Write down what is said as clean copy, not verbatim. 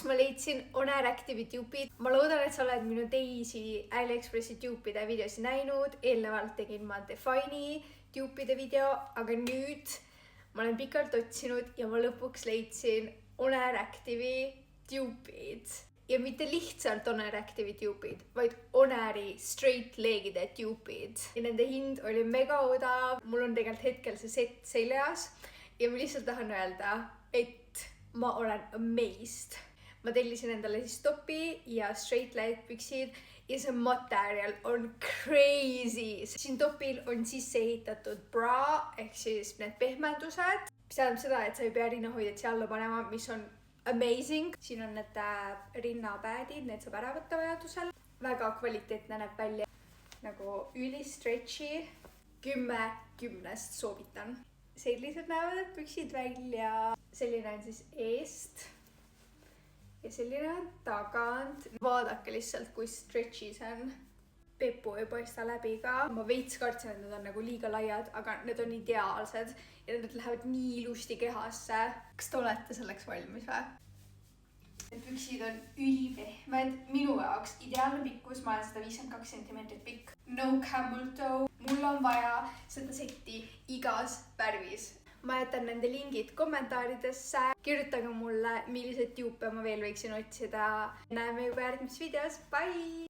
ma leidsin On Air Active'i tüüpid. Ma loodan, et sa oled minu teisi AliExpressi tüüpide videosi näinud. Eelnevalt tegin ma Define'i tüüpide video, aga nüüd ma olen pikalt otsinud ja ma lõpuks leidsin On Air Active'i tüüpid. Ja mitte lihtsalt On Air Active'i tüüpid, vaid On Airi straight legide tüüpid. Ja nende hind oli mega odav. Mul on tegelikult hetkel see set seljas ja ma lihtsalt tahan öelda, et ma olen amazed. Ma tellisin endale siis topi ja straight leg püksid ja see materjal on crazy. Siin topil on sisse ehitatud bra ehk siis need pehmendused. Mis tähendab seda, et sa ei pea rinnahoidjad siia alla panema, mis on amazing. Siin on need rinnapäädid, need saab ära võtta vajadusel. Väga kvaliteetne näeb välja. Nagu üli stretchy. 10/10 soovitan. Sellised näevad need püksid välja. Selline on siis eest ja selline on tagant. Vaadake lihtsalt, kui stretchy see on. Pepu ei paista läbi ka. Ma veits kartsin, et need on nagu liiga laiad, aga need on ideaalsed ja need lähevad nii ilusti kehasse. Kas te olete selleks valmis või? Need püksid on ülipehmed. Minu jaoks ideaalne pikkus, ma olen 152 cm pikk. No camel toe. Mul on vaja seda setti igas värvis. Ma jätan nende lingid kommentaaridesse. Kirjutage mulle, milliseid tüüpe ma veel võiksin otsida. Näeme juba järgmises videos. Bye!